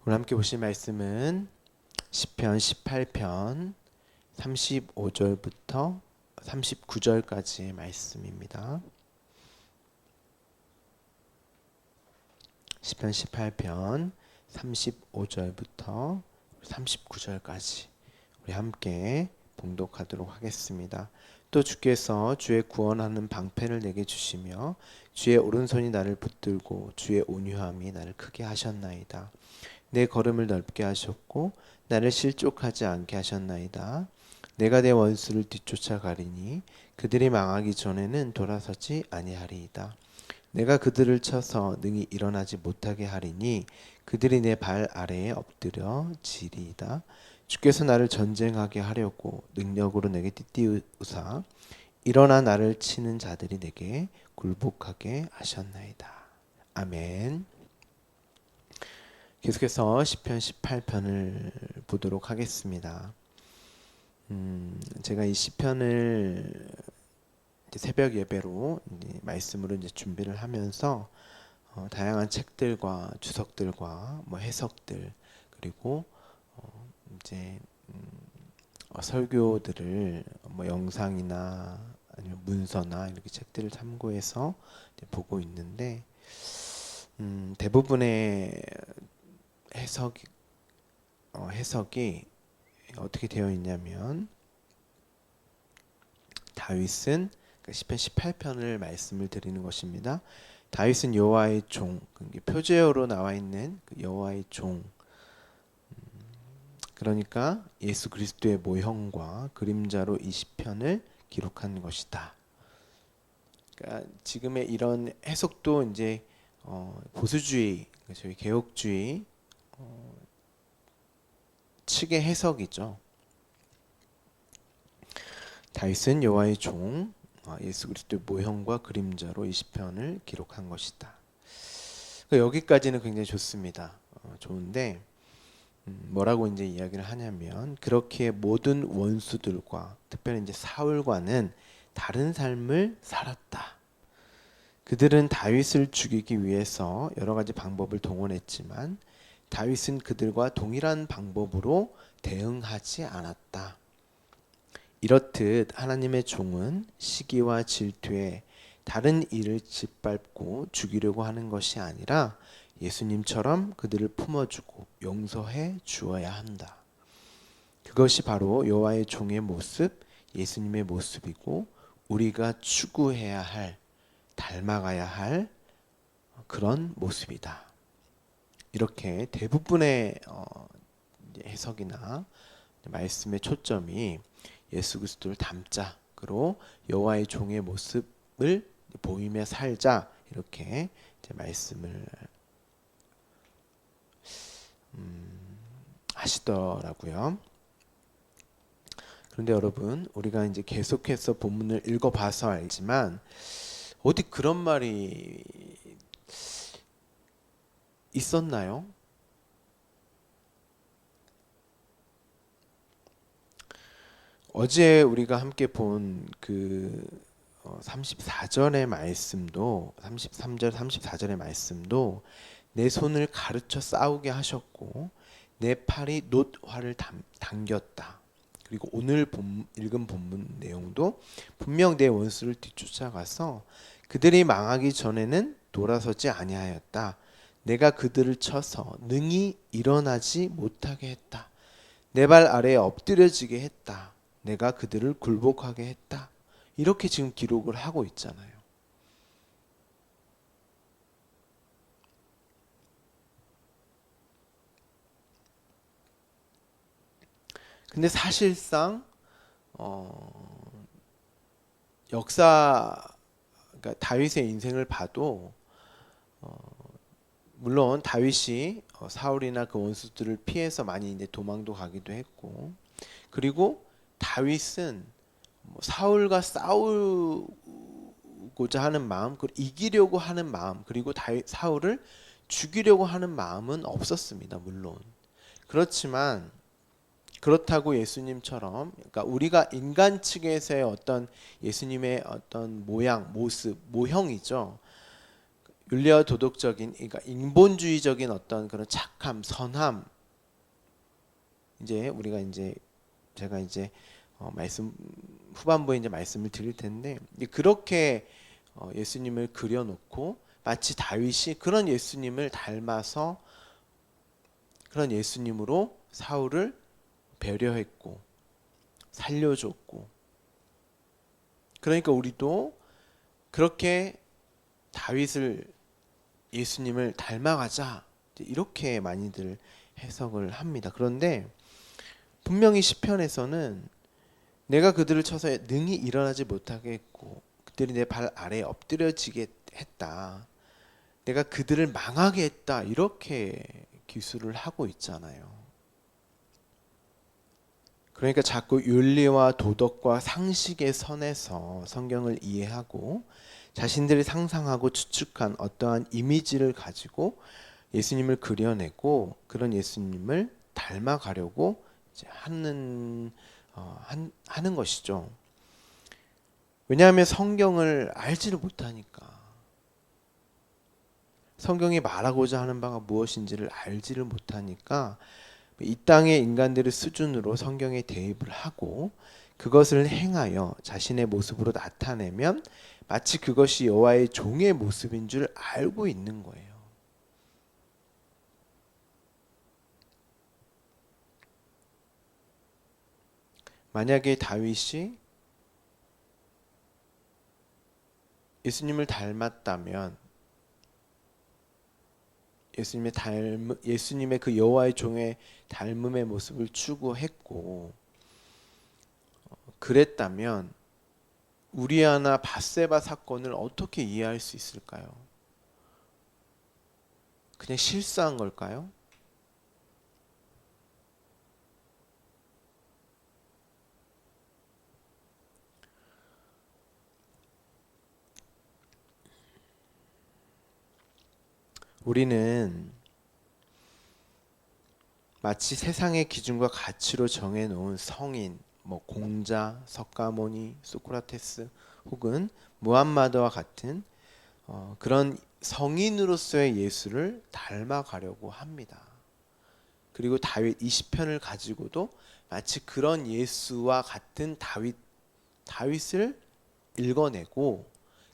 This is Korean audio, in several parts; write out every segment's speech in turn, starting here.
오늘 함께 보실 말씀은 시편 18편 35절부터 39절까지의 말씀입니다. 시편 18편 35절부터 39절까지 우리 함께 봉독하도록 하겠습니다. 또 주께서 주의 구원하는 방패를 내게 주시며 주의 오른손이 나를 붙들고 주의 온유함이 나를 크게 하셨나이다. 내 걸음을 넓게 하셨고 나를 실족하지 않게 하셨나이다. 내가 내 원수를 뒤쫓아가리니 그들이 망하기 전에는 돌아서지 아니하리이다. 내가 그들을 쳐서 능히 일어나지 못하게 하리니 그들이 내 발 아래에 엎드려 지리이다. 주께서 나를 전쟁하게 하려고 능력으로 내게 띠띠우사 일어나 나를 치는 자들이 내게 굴복하게 하셨나이다. 아멘. 계속해서 시편 18편을 보도록 하겠습니다. 제가 이 시편을 새벽 예배로 말씀으로 준비를 하면서 다양한 책들과 주석들과 해석들 그리고 이제 설교들을 영상이나 아니면 문서나 이렇게 책들을 참고해서 보고 있는데 대부분의 해석이 어떻게 되어 있냐면 다윗은 시편 18편을 말씀을 드리는 것입니다. 다윗은 여호와의 종, 표제어로 나와 있는 여호와의 종, 그러니까 예수 그리스도의 모형과 그림자로 이 시편을 기록한 것이다. 그러니까 지금의 이런 해석도 이제 보수주의, 저희 개혁주의 측의 해석이죠. 다윗은 여호와의 종, 예수 그리스도의 모형과 그림자로 이 시편을 기록한 것이다. 여기까지는 굉장히 좋습니다. 좋은데 뭐라고 이제 이야기를 하냐면 그렇게 모든 원수들과 특별히 이제 사울과는 다른 삶을 살았다. 그들은 다윗을 죽이기 위해서 여러 가지 방법을 동원했지만 다윗은 그들과 동일한 방법으로 대응하지 않았다. 이렇듯 하나님의 종은 시기와 질투에 다른 일을 짓밟고 죽이려고 하는 것이 아니라 예수님처럼 그들을 품어주고 용서해 주어야 한다. 그것이 바로 여호와의 종의 모습, 예수님의 모습이고 우리가 추구해야 할, 닮아가야 할 그런 모습이다. 이렇게 대부분의 해석이나 말씀의 초점이 예수 그리스도를 닮자로 여호와의 종의 모습을 보이며 살자 이렇게 말씀을 하시더라고요. 그런데 여러분, 우리가 이제 계속해서 본문을 읽어봐서 알지만 어디 그런 말이 있었나요? 어제 우리가 함께 본 그 34절의 말씀도 33절 34절의 말씀도 내 손을 가르쳐 싸우게 하셨고 내 팔이 놋화를 당겼다. 그리고 오늘 읽은 본문 내용도 분명 내 원수를 뒤쫓아가서 그들이 망하기 전에는 돌아서지 아니하였다. 내가 그들을 쳐서 능히 일어나지 못하게 했다. 내 발 아래에 엎드려지게 했다. 내가 그들을 굴복하게 했다. 이렇게 지금 기록을 하고 있잖아요. 근데 사실상 역사, 그러니까 다윗의 인생을 봐도 물론 다윗이 사울이나 그 원수들을 피해서 많이 이제 도망도 가기도 했고, 그리고 다윗은 사울과 싸우고자 하는 마음, 그리고 이기려고 하는 마음, 그리고 사울을 죽이려고 하는 마음은 없었습니다. 물론 그렇지만 그렇다고 예수님처럼, 그러니까 우리가 인간 측에서의 어떤 예수님의 어떤 모양, 모습, 모형이죠. 윤리와 도덕적인, 그러니까 인본주의적인 어떤 그런 착함, 선함, 이제 우리가 이제 제가 이제 말씀 후반부에 이제 말씀을 드릴 텐데, 그렇게 예수님을 그려놓고 마치 다윗이 그런 예수님을 닮아서 그런 예수님으로 사울을 배려했고 살려줬고, 그러니까 우리도 그렇게 다윗을 예수님을 닮아가자, 이렇게 많이들 해석을 합니다. 그런데 분명히 시편에서는 내가 그들을 쳐서 능히 일어나지 못하게 했고 그들이 내 발 아래에 엎드려지게 했다, 내가 그들을 망하게 했다, 이렇게 기술을 하고 있잖아요. 그러니까 자꾸 윤리와 도덕과 상식의 선에서 성경을 이해하고 자신들이 상상하고 추측한 어떠한 이미지를 가지고 예수님을 그려내고 그런 예수님을 닮아가려고 이제 하는 것이죠. 왜냐하면 성경을 알지를 못하니까, 성경이 말하고자 하는 바가 무엇인지를 알지를 못하니까 이 땅의 인간들의 수준으로 성경에 대입을 하고 그것을 행하여 자신의 모습으로 나타내면 마치 그것이 여호와의 종의 모습인 줄 알고 있는 거예요. 만약에 다윗이 예수님을 닮았다면 예수님의 그 여호와의 종의 닮음의 모습을 추구했고 그랬다면 우리아나 밧세바 사건을 어떻게 이해할 수 있을까요? 그냥 실수한 걸까요? 우리는 마치 세상의 기준과 가치로 정해놓은 성인, 공자, 석가모니, 소크라테스 혹은 무함마드와 같은 그런 성인으로서의 예수를 닮아가려고 합니다. 그리고 다윗 20편을 가지고도 마치 그런 예수와 같은 다윗을 읽어내고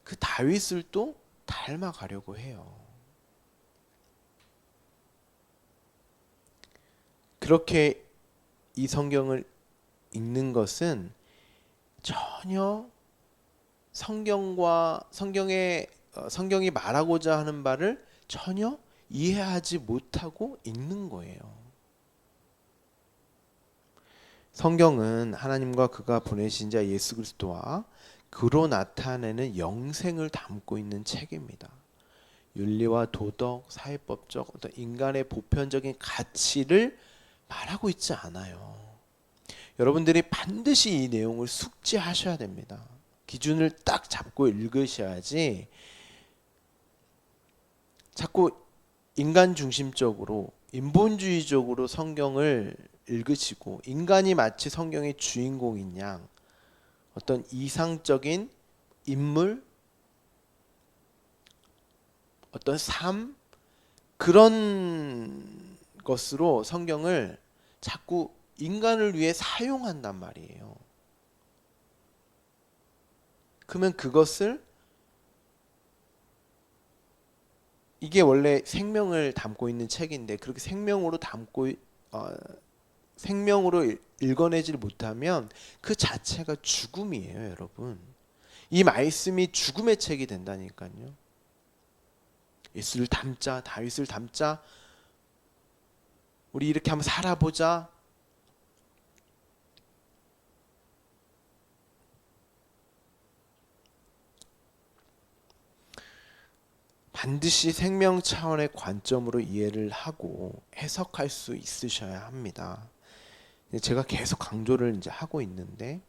그 다윗을 또 닮아가려고 해요. 그렇게 이 성경을 읽는 것은 전혀 성경이 말하고자 하는 바를 전혀 이해하지 못하고 읽는 거예요. 성경은 하나님과 그가 보내신 자 예수 그리스도와 그로 나타내는 영생을 담고 있는 책입니다. 윤리와 도덕, 사회법적 어떤 인간의 보편적인 가치를 말하고 있지 않아요. 여러분들이 반드시 이 내용을 숙지하셔야 됩니다. 기준을 딱 잡고 읽으셔야지 자꾸 인간 중심적으로 인본주의적으로 성경을 읽으시고 인간이 마치 성경의 주인공인 양 어떤 이상적인 인물, 어떤 삶, 그런 것으로 성경을 자꾸 인간을 위해 사용한단 말이에요. 그러면 그것을 이게 원래 생명을 담고 있는 책인데 그렇게 생명으로 읽어내질 못하면 그 자체가 죽음이에요, 여러분. 이 말씀이 죽음의 책이 된다니까요. 예수를 닮자, 다윗을 닮자, 우리 이렇게 한번 살아보자. 반드시 생명 차원의 관점으로 이해를 하고 해석할 수 있으셔야 합니다. 제가 계속 강조를 이제 하고 있는데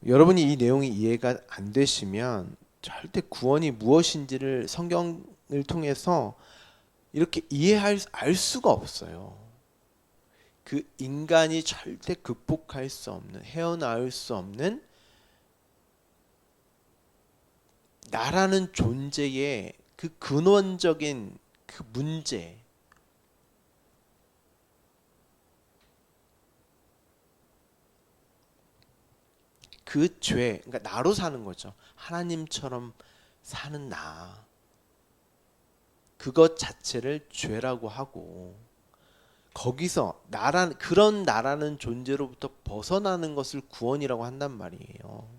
여러분이 이 내용이 이해가 안 되시면 절대 구원이 무엇인지를 성경을 통해서 이렇게 알 수가 없어요. 그 인간이 절대 극복할 수 없는, 헤어나올 수 없는 나라는 존재의 그 근원적인 그 문제, 그 죄, 그러니까 나로 사는 거죠. 하나님처럼 사는 나, 그것 자체를 죄라고 하고, 거기서 그런 나라는 존재로부터 벗어나는 것을 구원이라고 한단 말이에요.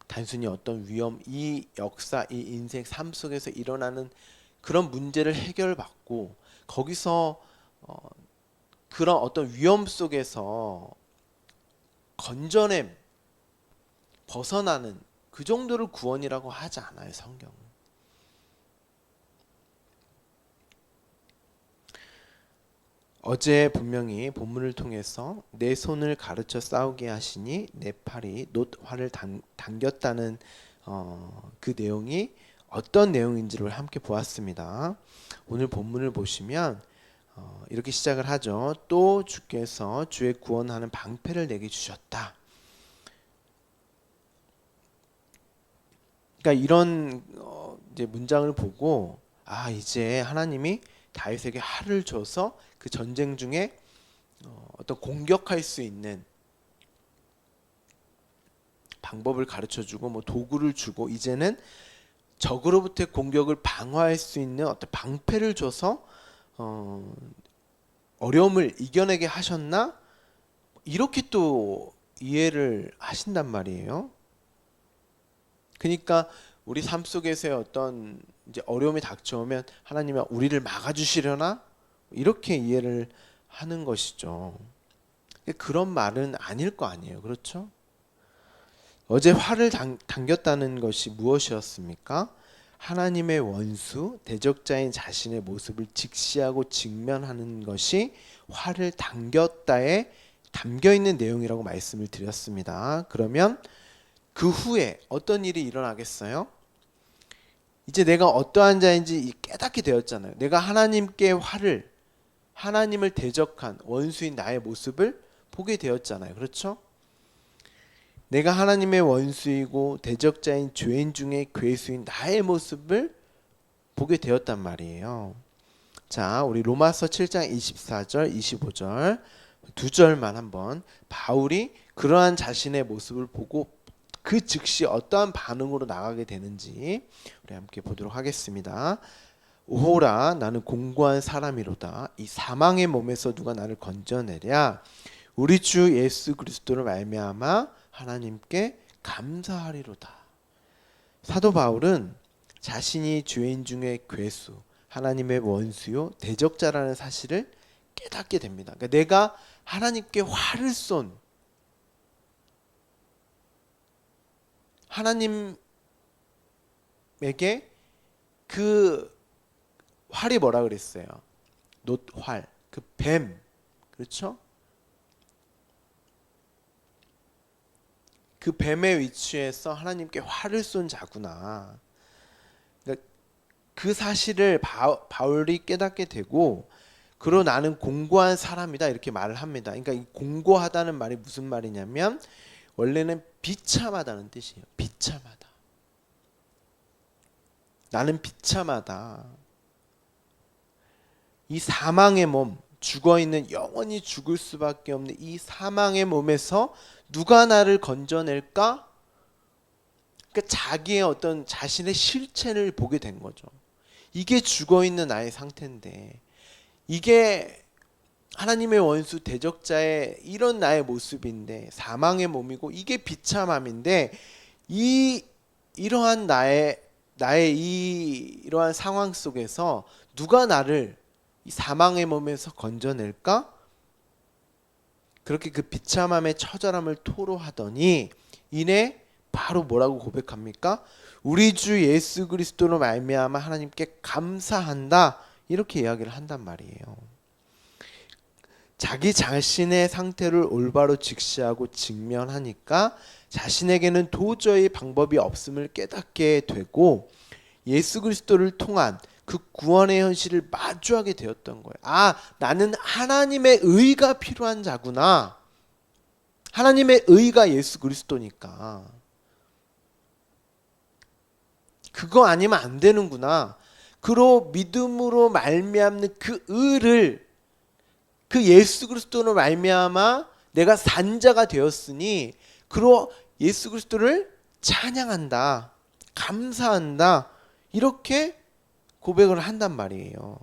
단순히 어떤 위험, 이 역사, 이 인생 삶 속에서 일어나는 그런 문제를 해결받고, 거기서 그런 어떤 위험 속에서 건져내 벗어나는 그 정도를 구원이라고 하지 않아요, 성경은. 어제 분명히 본문을 통해서 내 손을 가르쳐 싸우게 하시니 내 팔이 놋 활을 당겼다는 그 내용이 어떤 내용인지를 함께 보았습니다. 오늘 본문을 보시면 이렇게 시작을 하죠. 또 주께서 주의 구원하는 방패를 내게 주셨다. 그러니까 이런 이제 문장을 보고 이제 하나님이 다윗에게 활을 줘서 그 전쟁 중에 어떤 공격할 수 있는 방법을 가르쳐주고 뭐 도구를 주고 이제는 적으로부터의 공격을 방어할 수 있는 어떤 방패를 줘서 어려움을 이겨내게 하셨나? 이렇게 또 이해를 하신단 말이에요. 그러니까 우리 삶 속에서의 어떤 이제 어려움이 닥쳐오면 하나님이 우리를 막아주시려나? 이렇게 이해를 하는 것이죠. 그런 말은 아닐 거 아니에요. 그렇죠? 어제 활을 당겼다는 것이 무엇이었습니까? 하나님의 원수, 대적자인 자신의 모습을 직시하고 직면하는 것이 활을 당겼다에 담겨있는 내용이라고 말씀을 드렸습니다. 그러면 그 후에 어떤 일이 일어나겠어요? 이제 내가 어떠한 자인지 깨닫게 되었잖아요. 내가 하나님을 대적한 원수인 나의 모습을 보게 되었잖아요. 그렇죠? 내가 하나님의 원수이고 대적자인 죄인 중에 괴수인 나의 모습을 보게 되었단 말이에요. 자, 우리 로마서 7장 24절, 25절 두 절만 한번 바울이 그러한 자신의 모습을 보고 그 즉시 어떠한 반응으로 나가게 되는지 우리 함께 보도록 하겠습니다. 오호라 나는 공고한 사람이로다. 이 사망의 몸에서 누가 나를 건져내랴. 우리 주 예수 그리스도를 말미암아 하나님께 감사하리로다. 사도 바울은 자신이 죄인 중에 괴수, 하나님의 원수요 대적자라는 사실을 깨닫게 됩니다. 그러니까 내가 하나님께 화를 쏜 하나님에게 그 활이 뭐라 그랬어요? 놋활, 그 뱀, 그렇죠? 그 뱀의 위치에서 하나님께 활을 쏜 자구나. 그러니까 그 사실을 바울이 깨닫게 되고, 그러 나는 공고한 사람이다 이렇게 말을 합니다. 그러니까 이 공고하다는 말이 무슨 말이냐면 원래는 비참하다는 뜻이에요. 비참하다. 나는 비참하다. 이 사망의 몸, 죽어있는 영원히 죽을 수밖에 없는 이 사망의 몸에서 누가 나를 건져낼까? 그러니까 자기의 어떤 자신의 실체를 보게 된 거죠. 이게 죽어있는 나의 상태인데 이게 하나님의 원수 대적자의 이런 나의 모습인데 사망의 몸이고 이게 비참함인데 이러한 나의 이러한 상황 속에서 누가 나를 이 사망의 몸에서 건져낼까? 그렇게 그 비참함의 처절함을 토로하더니 이내 바로 뭐라고 고백합니까? 우리 주 예수 그리스도로 말미암아 하나님께 감사한다 이렇게 이야기를 한단 말이에요. 자기 자신의 상태를 올바로 직시하고 직면하니까 자신에게는 도저히 방법이 없음을 깨닫게 되고 예수 그리스도를 통한 그 구원의 현실을 마주하게 되었던 거예요. 나는 하나님의 의가 필요한 자구나. 하나님의 의가 예수 그리스도니까. 그거 아니면 안 되는구나. 그로 믿음으로 말미암는 그 의를, 그 예수 그리스도로 말미암아 내가 산자가 되었으니 그로 예수 그리스도를 찬양한다, 감사한다, 이렇게 고백을 한단 말이에요.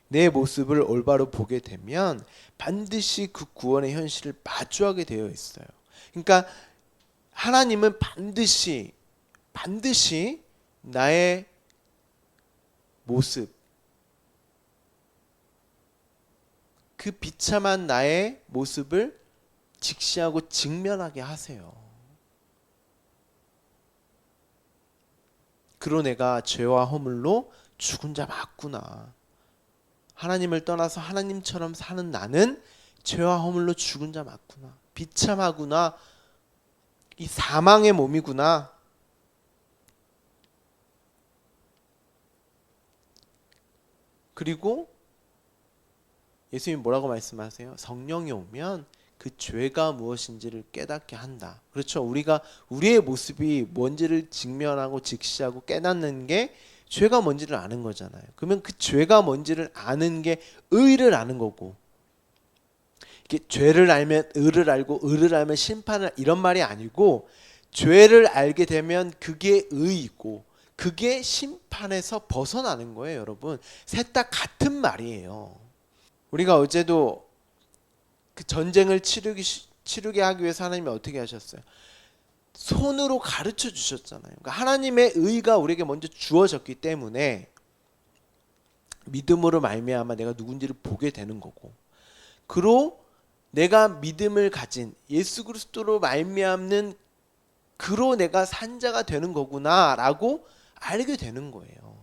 내 모습을 올바로 보게 되면 반드시 그 구원의 현실을 마주하게 되어 있어요. 그러니까 하나님은 반드시 나의 모습, 그 비참한 나의 모습을 직시하고 직면하게 하세요. 그로 내가 죄와 허물로 죽은 자 맞구나. 하나님을 떠나서 하나님처럼 사는 나는 죄와 허물로 죽은 자 맞구나. 비참하구나. 이 사망의 몸이구나. 그리고 예수님 뭐라고 말씀하세요? 성령이 오면 그 죄가 무엇인지를 깨닫게 한다. 그렇죠. 우리가 우리의 모습이 뭔지를 직면하고 직시하고 깨닫는 게 죄가 뭔지를 아는 거잖아요. 그러면 그 죄가 뭔지를 아는 게 의를 아는 거고, 이게 죄를 알면 의를 알고 의를 알면 심판을, 이런 말이 아니고, 죄를 알게 되면 그게 의이고 그게 심판에서 벗어나는 거예요. 여러분, 셋 다 같은 말이에요. 우리가 어제도 그 전쟁을 치르게 하기 위해서 하나님이 어떻게 하셨어요? 손으로 가르쳐 주셨잖아요. 그러니까 하나님의 의가 우리에게 먼저 주어졌기 때문에 믿음으로 말미암아 내가 누군지를 보게 되는 거고, 그로 내가 믿음을 가진 예수 그리스도로 말미암는 그로 내가 산자가 되는 거구나라고 알게 되는 거예요.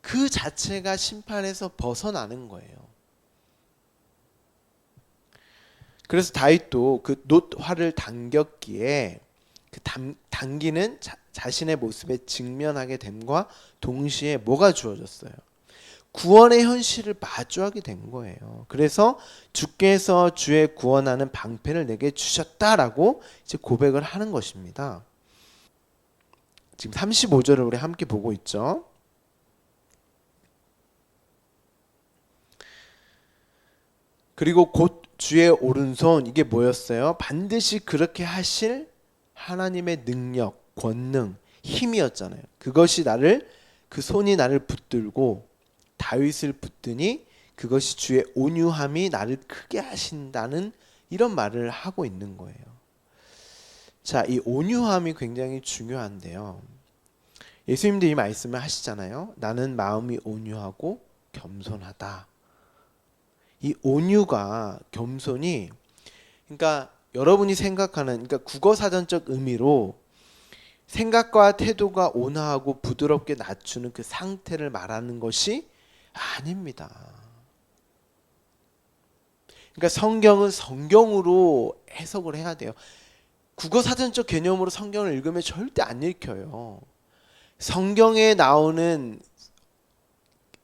그 자체가 심판에서 벗어나는 거예요. 그래서 다윗도 그 놋 활을 당겼기에 그 당기는 자신의 모습에 직면하게 됨과 동시에 뭐가 주어졌어요? 구원의 현실을 마주하게 된 거예요. 그래서 주께서 주의 구원하는 방편을 내게 주셨다라고 이제 고백을 하는 것입니다. 지금 35절을 우리 함께 보고 있죠. 그리고 곧 주의 오른손, 이게 뭐였어요? 반드시 그렇게 하실 하나님의 능력, 권능, 힘이었잖아요. 그것이 그 손이 나를 붙들고 다윗을 붙드니 그것이 주의 온유함이 나를 크게 하신다는 이런 말을 하고 있는 거예요. 자, 이 온유함이 굉장히 중요한데요. 예수님도 이 말씀을 하시잖아요. 나는 마음이 온유하고 겸손하다. 이 온유가, 겸손이, 그러니까 여러분이 생각하는, 그러니까 국어사전적 의미로 생각과 태도가 온화하고 부드럽게 낮추는 그 상태를 말하는 것이 아닙니다. 그러니까 성경은 성경으로 해석을 해야 돼요. 국어사전적 개념으로 성경을 읽으면 절대 안 읽혀요. 성경에 나오는,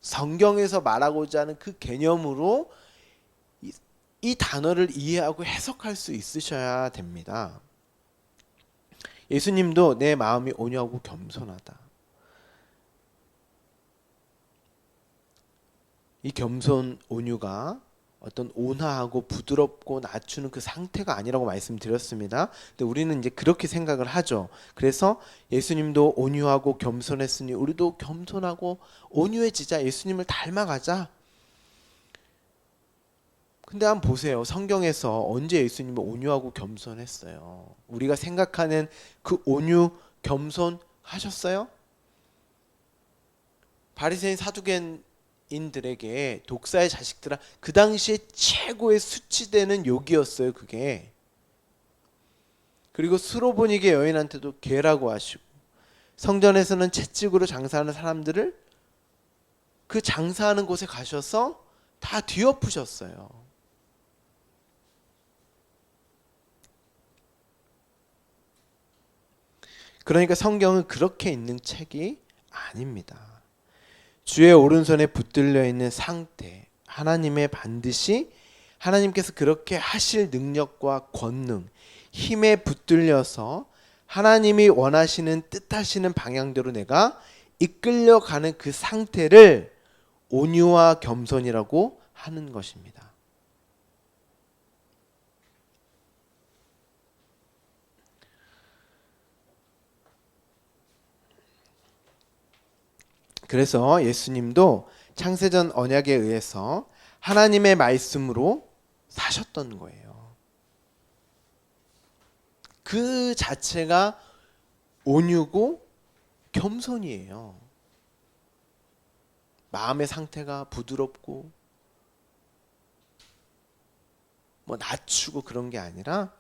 성경에서 말하고자 하는 그 개념으로 이 단어를 이해하고 해석할 수 있으셔야 됩니다. 예수님도 내 마음이 온유하고 겸손하다. 이 겸손, 온유가 어떤 온화하고 부드럽고 낮추는 그 상태가 아니라고 말씀드렸습니다. 근데 우리는 이제 그렇게 생각을 하죠. 그래서 예수님도 온유하고 겸손했으니 우리도 겸손하고 온유해지자, 예수님을 닮아가자. 근데 한번 보세요. 성경에서 언제 예수님은 온유하고 겸손했어요? 우리가 생각하는 그 온유, 겸손 하셨어요? 바리새인 사두개인들에게 독사의 자식들아, 그 당시에 최고의 수치되는 욕이었어요, 그게. 그리고 수로보니게 여인한테도 개라고 하시고, 성전에서는 채찍으로 장사하는 사람들을 그 장사하는 곳에 가셔서 다 뒤엎으셨어요. 그러니까 성경은 그렇게 있는 책이 아닙니다. 주의 오른손에 붙들려 있는 상태, 하나님의 반드시, 하나님께서 그렇게 하실 능력과 권능, 힘에 붙들려서 하나님이 원하시는 뜻하시는 방향대로 내가 이끌려가는 그 상태를 온유와 겸손이라고 하는 것입니다. 그래서 예수님도 창세전 언약에 의해서 하나님의 말씀으로 사셨던 거예요. 그 자체가 온유고 겸손이에요. 마음의 상태가 부드럽고 뭐 낮추고 그런 게 아니라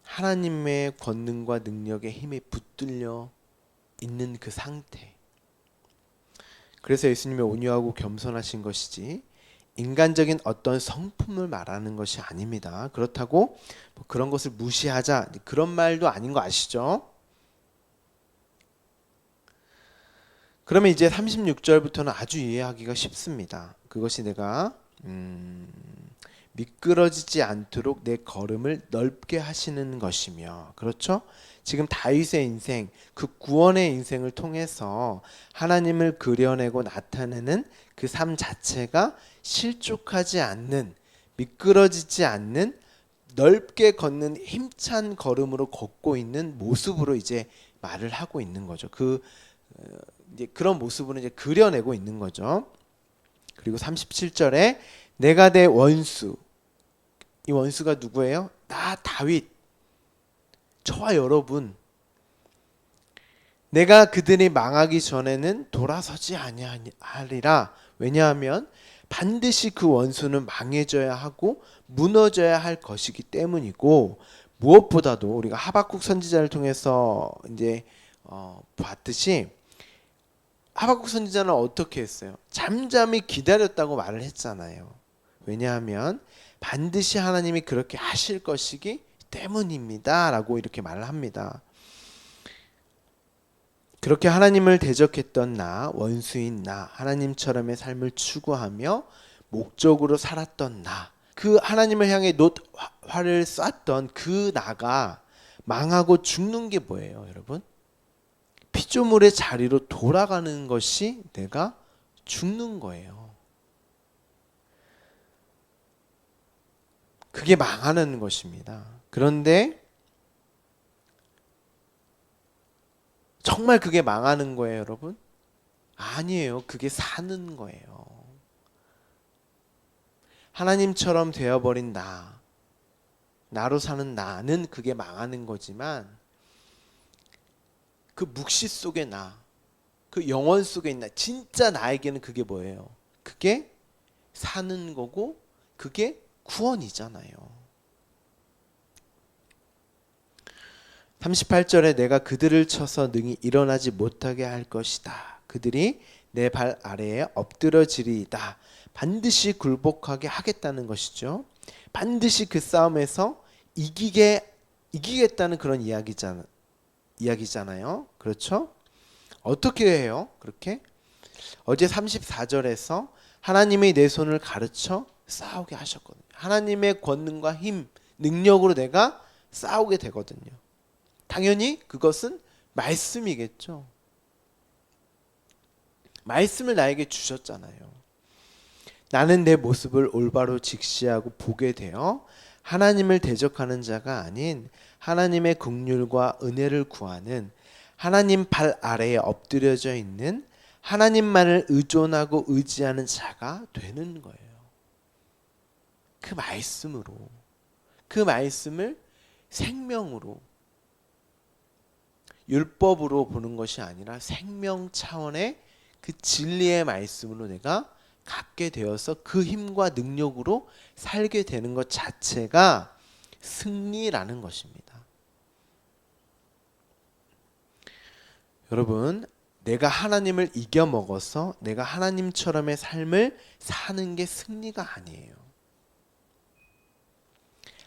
하나님의 권능과 능력의 힘에 붙들려 있는 그 상태. 그래서 예수님이 온유하고 겸손하신 것이지 인간적인 어떤 성품을 말하는 것이 아닙니다. 그렇다고 뭐 그런 것을 무시하자 그런 말도 아닌 거 아시죠? 그러면 이제 36절부터는 아주 이해하기가 쉽습니다. 그것이 내가 미끄러지지 않도록 내 걸음을 넓게 하시는 것이며, 그렇죠? 지금 다윗의 인생, 그 구원의 인생을 통해서 하나님을 그려내고 나타내는 그 삶 자체가 실족하지 않는, 미끄러지지 않는, 넓게 걷는 힘찬 걸음으로 걷고 있는 모습으로 이제 말을 하고 있는 거죠. 이제 그런 모습으로 이제 그려내고 있는 거죠. 그리고 37절에 내가 내 원수, 이 원수가 누구예요? 나 다윗, 저와 여러분, 내가 그들이 망하기 전에는 돌아서지 아니하리라. 왜냐하면 반드시 그 원수는 망해져야 하고 무너져야 할 것이기 때문이고, 무엇보다도 우리가 하박국 선지자를 통해서 이제 봤듯이 하박국 선지자는 어떻게 했어요? 잠잠히 기다렸다고 말을 했잖아요. 왜냐하면 반드시 하나님이 그렇게 하실 것이기 때문입니다 라고 이렇게 말을 합니다. 그렇게 하나님을 대적했던 나, 원수인 나, 하나님처럼의 삶을 추구하며 목적으로 살았던 나, 그 하나님을 향해 활을 쐈던 그 나가 망하고 죽는 게 뭐예요, 여러분? 피조물의 자리로 돌아가는 것이 내가 죽는 거예요. 그게 망하는 것입니다. 그런데 정말 그게 망하는 거예요, 여러분? 아니에요. 그게 사는 거예요. 하나님처럼 되어버린 나로 사는 나는 그게 망하는 거지만, 그 묵시 속의 나, 그 영혼 속에 있는 나, 진짜 나에게는 그게 뭐예요? 그게 사는 거고 그게 구원이잖아요. 38절에 내가 그들을 쳐서 능히 일어나지 못하게 할 것이다. 그들이 내 발 아래에 엎드러지리이다. 반드시 굴복하게 하겠다는 것이죠. 반드시 그 싸움에서 이기겠다는 그런 이야기잖아요. 그렇죠? 어떻게 해요? 그렇게? 어제 34절에서 하나님이 내 손을 가르쳐 싸우게 하셨거든요. 하나님의 권능과 힘, 능력으로 내가 싸우게 되거든요. 당연히 그것은 말씀이겠죠. 말씀을 나에게 주셨잖아요. 나는 내 모습을 올바로 직시하고 보게 되어 하나님을 대적하는 자가 아닌 하나님의 긍휼과 은혜를 구하는, 하나님 발 아래에 엎드려져 있는, 하나님만을 의존하고 의지하는 자가 되는 거예요. 그 말씀으로, 그 말씀을 생명으로, 율법으로 보는 것이 아니라 생명 차원의 그 진리의 말씀으로 내가 갖게 되어서 그 힘과 능력으로 살게 되는 것 자체가 승리라는 것입니다. 여러분, 내가 하나님을 이겨먹어서 내가 하나님처럼의 삶을 사는 게 승리가 아니에요.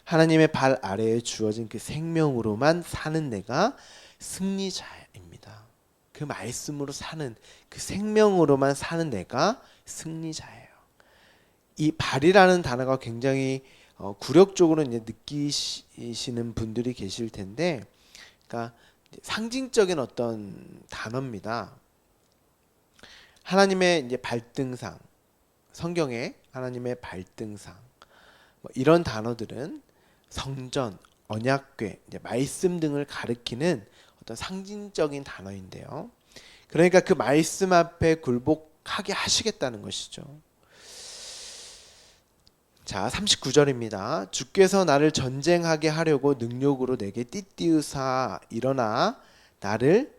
하나님의 발 아래에 주어진 그 생명으로만 사는 내가 승리자입니다. 그 말씀으로 사는, 그 생명으로만 사는 내가 승리자예요. 이 발이라는 단어가 굉장히 굴욕적으로 이제 느끼시는 분들이 계실 텐데, 그러니까 상징적인 어떤 단어입니다. 하나님의 이제 발등상, 성경에 하나님의 발등상, 뭐 이런 단어들은 성전, 언약궤, 이제 말씀 등을 가리키는 어떤 상징적인 단어인데요. 그러니까 그 말씀 앞에 굴복하게 하시겠다는 것이죠. 자, 39절입니다. 주께서 나를 전쟁하게 하려고 능력으로 내게 띠띠우사 일어나 나를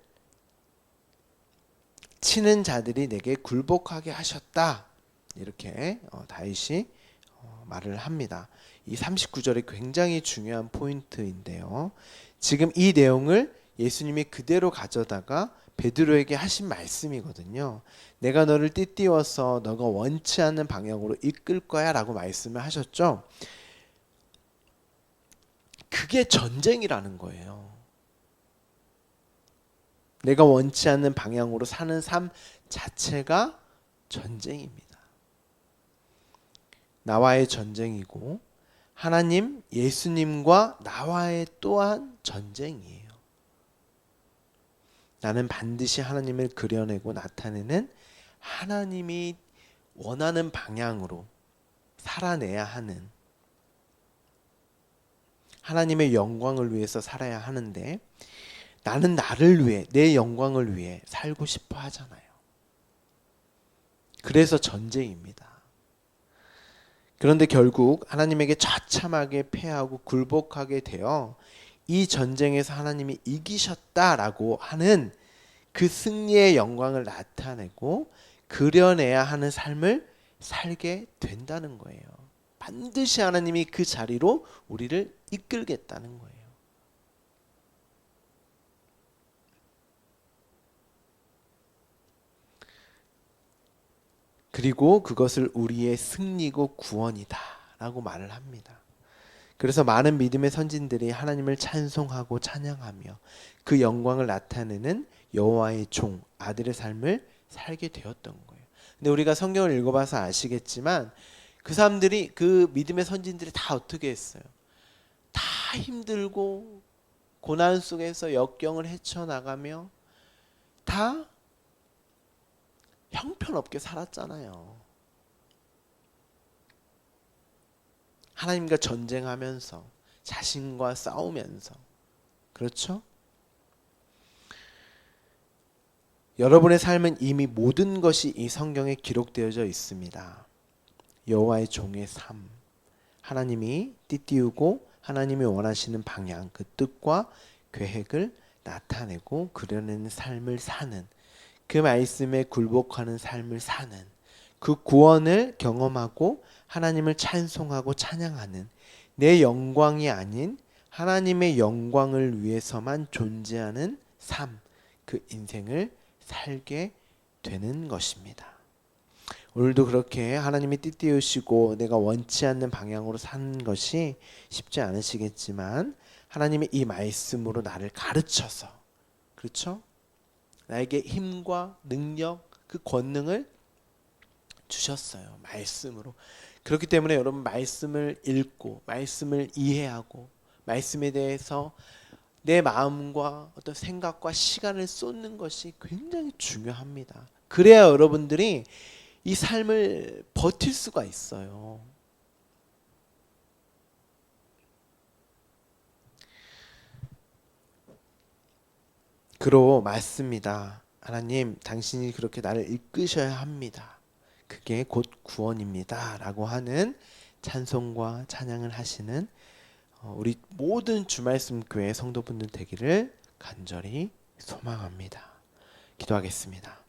치는 자들이 내게 굴복하게 하셨다. 이렇게 다윗이 말을 합니다. 이 39절이 굉장히 중요한 포인트인데요. 지금 이 내용을 예수님이 그대로 가져다가 베드로에게 하신 말씀이거든요. 내가 너를 띠띠워서 너가 원치 않는 방향으로 이끌 거야 라고 말씀을 하셨죠. 그게 전쟁이라는 거예요. 내가 원치 않는 방향으로 사는 삶 자체가 전쟁입니다. 나와의 전쟁이고 하나님, 예수님과 나와의 또한 전쟁이에요. 나는 반드시 하나님을 그려내고 나타내는 하나님이 원하는 방향으로 살아내야 하는, 하나님의 영광을 위해서 살아야 하는데 나는 나를 위해, 내 영광을 위해 살고 싶어 하잖아요. 그래서 전쟁입니다. 그런데 결국 하나님에게 처참하게 패하고 굴복하게 되어 이 전쟁에서 하나님이 이기셨다라고 하는 그 승리의 영광을 나타내고 그려내야 하는 삶을 살게 된다는 거예요. 반드시 하나님이 그 자리로 우리를 이끌겠다는 거예요. 그리고 그것을 우리의 승리고 구원이다 라고 말을 합니다. 그래서 많은 믿음의 선진들이 하나님을 찬송하고 찬양하며 그 영광을 나타내는 여호와의 종, 아들의 삶을 살게 되었던 거예요. 근데 우리가 성경을 읽어봐서 아시겠지만 그 사람들이, 그 믿음의 선진들이 다 어떻게 했어요? 다 힘들고 고난 속에서 역경을 헤쳐나가며 다 형편없게 살았잖아요. 하나님과 전쟁하면서, 자신과 싸우면서. 그렇죠? 여러분의 삶은 이미 모든 것이 이 성경에 기록되어져 있습니다. 여호와의 종의 삶, 하나님이 띠띠우고 하나님이 원하시는 방향, 그 뜻과 계획을 나타내고 그려내는 삶을 사는, 그 말씀에 굴복하는 삶을 사는, 그 구원을 경험하고 하나님을 찬송하고 찬양하는, 내 영광이 아닌 하나님의 영광을 위해서만 존재하는 삶, 그 인생을 살게 되는 것입니다. 오늘도 그렇게 하나님이 띠띠우시고 내가 원치 않는 방향으로 사는 것이 쉽지 않으시겠지만 하나님의 이 말씀으로 나를 가르쳐서, 그렇죠? 나에게 힘과 능력, 그 권능을 주셨어요. 말씀으로. 그렇기 때문에 여러분, 말씀을 읽고 말씀을 이해하고 말씀에 대해서 내 마음과 어떤 생각과 시간을 쏟는 것이 굉장히 중요합니다. 그래야 여러분들이 이 삶을 버틸 수가 있어요. 그러 맞습니다. 하나님, 당신이 그렇게 나를 이끄셔야 합니다. 그게 곧 구원입니다. 라고 하는 찬송과 찬양을 하시는 우리 모든 주말씀 교회 성도분들 되기를 간절히 소망합니다. 기도하겠습니다.